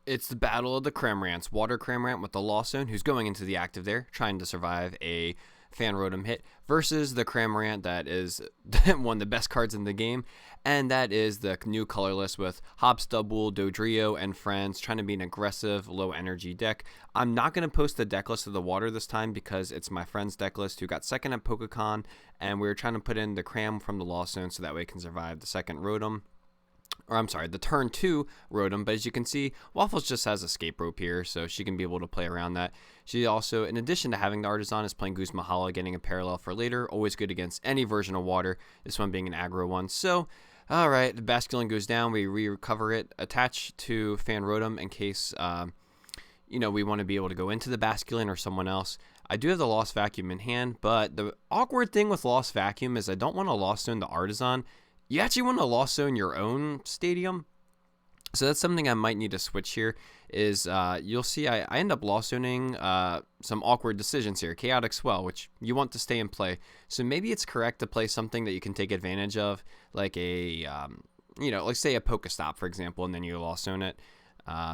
It's the battle of the Cramorants. Water Cramorant with the Lost Zone, who's going into the active there, trying to survive a Fan Rotom hit, versus the Cramorant that is one of the best cards in the game, and that is the new Colorless with Hops, Double, Dodrio, and friends, trying to be an aggressive, low-energy deck. I'm not going to post the deck list of the water this time because it's my friend's deck list who got second at PokeCon, and we were trying to put in the Cram from the Lost Zone so that way it can survive the second Rotom. Or I'm sorry, the turn 2 Rotom, but as you can see, Waffles just has Escape Rope here, so she can be able to play around that. She also, in addition to having the Artisan, is playing Goose Mahala, getting a parallel for later, always good against any version of water, this one being an aggro one. So, alright, the Basculin goes down, we recover it, attach to Fan Rotom in case, we want to be able to go into the Basculin or someone else. I do have the Lost Vacuum in hand, but the awkward thing with Lost Vacuum is I don't want to Lost Zone the Artisan. You actually want to Lost Zone your own stadium. So that's something I might need to switch here is you'll see I end up Lost Zoning some awkward decisions here. Chaotic Swell, which you want to stay in play. So maybe it's correct to play something that you can take advantage of, like a, like say a Pokestop, for example, and then you Lost Zone it.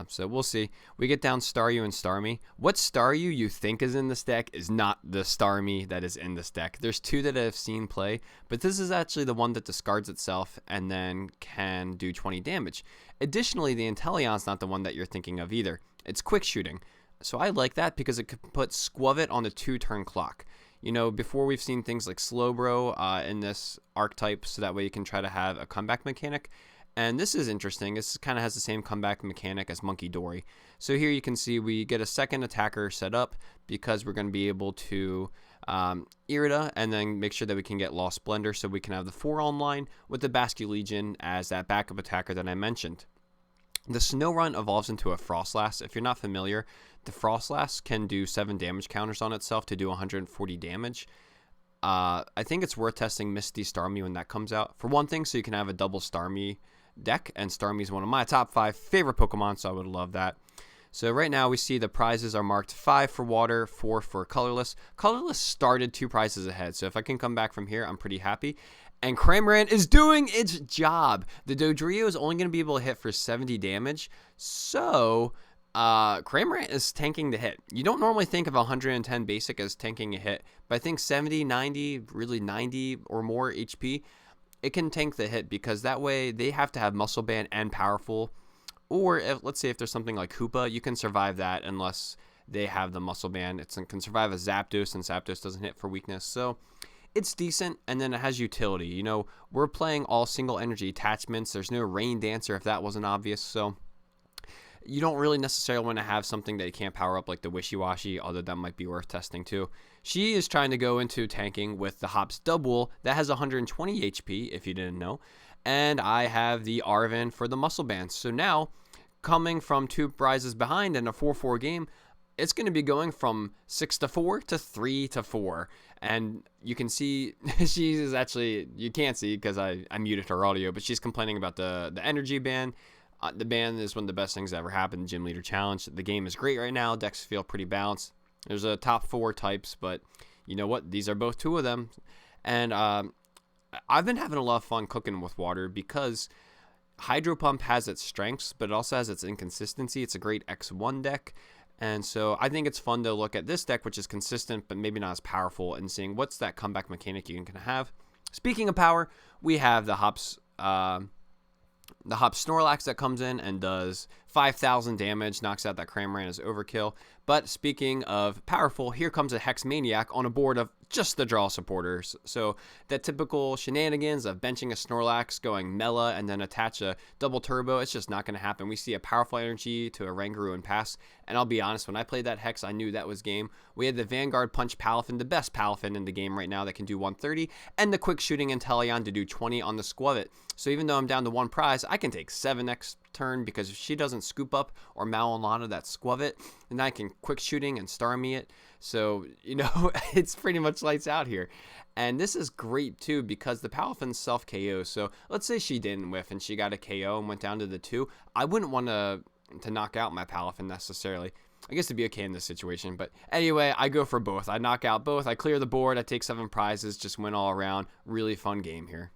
So we'll see. We get down Staryu and Starmie. What Staryu you think is in this deck is not the Starmie that is in this deck. There's two that I've seen play, but this is actually the one that discards itself and then can do 20 damage. Additionally, the Inteleon's not the one that you're thinking of either. It's Quick Shooting. So I like that because it could put Squavit on the 2-turn clock. Before we've seen things like Slowbro in this archetype, so that way you can try to have a comeback mechanic. And this is interesting. This kind of has the same comeback mechanic as Monkey Dory. So here you can see we get a second attacker set up because we're going to be able to Irida and then make sure that we can get Lost Splendor so we can have the 4 online with the Basculegion as that backup attacker that I mentioned. The Snorunt evolves into a Frostlass. If you're not familiar, the Frostlass can do 7 damage counters on itself to do 140 damage. I think it's worth testing Misty Starmie when that comes out. For one thing, so you can have a double Starmie deck, and Starmie is one of my top 5 favorite Pokemon, so I would love that. So right now we see the prizes are marked 5 for water, 4 for colorless. Colorless started 2 prizes ahead, so if I can come back from here, I'm pretty happy. And Cramorant is doing its job. The Dodrio is only going to be able to hit for 70 damage, so Cramorant is tanking the hit. You don't normally think of 110 basic as tanking a hit, but I think 70, 90, really 90 or more HP, it can tank the hit because that way they have to have Muscle Band and Powerful. Or let's say if there's something like Hoopa, you can survive that unless they have the Muscle Band. It can survive a Zapdos, and Zapdos doesn't hit for weakness. So it's decent, and then it has utility. We're playing all single energy attachments. There's no Rain Dancer if that wasn't obvious. So you don't really necessarily want to have something that you can't power up like the Wishy-Washy, although that might be worth testing too. She is trying to go into tanking with the Hops Double that has 120 HP, if you didn't know. And I have the Arven for the Muscle Bands. So now, coming from 2 prizes behind in a 4-4 game, it's going to be going from 6-4 to 3-4. And you can see, she is actually, you can't see because I muted her audio, but she's complaining about the energy ban. The ban is one of the best things that ever happened in Gym Leader Challenge. The game is great right now. Decks feel pretty balanced. There's a top 4 types, but you know what? These are both 2 of them. And I've been having a lot of fun cooking with water because Hydro Pump has its strengths, but it also has its inconsistency. It's a great X1 deck. And so I think it's fun to look at this deck, which is consistent, but maybe not as powerful, and seeing what's that comeback mechanic you can have. Speaking of power, we have the Hops Snorlax that comes in and does 5,000 damage, knocks out that Cramorant as overkill. But speaking of powerful, here comes a Hex Maniac on a board of just the draw supporters. So that typical shenanigans of benching a Snorlax, going Mela, and then attach a double turbo, it's just not going to happen. We see a powerful energy to a Rangaroo and pass. And I'll be honest, when I played that Hex, I knew that was game. We had the Vanguard Punch Palafin, the best Palafin in the game right now that can do 130, and the Quick Shooting Inteleon to do 20 on the Squavit. So even though I'm down to 1 prize, I can take 7 next turn because if she doesn't scoop up or Malolana that Squavit, then I can Quick Shooting and Starmie it. So, it's pretty much lights out here. And this is great too because the Palafin's self KO. So let's say she didn't whiff and she got a KO and went down to the 2. I wouldn't want to knock out my Palafin necessarily. I guess it'd be okay in this situation. But anyway, I go for both. I knock out both. I clear the board. I take 7 prizes. Just win all around. Really fun game here.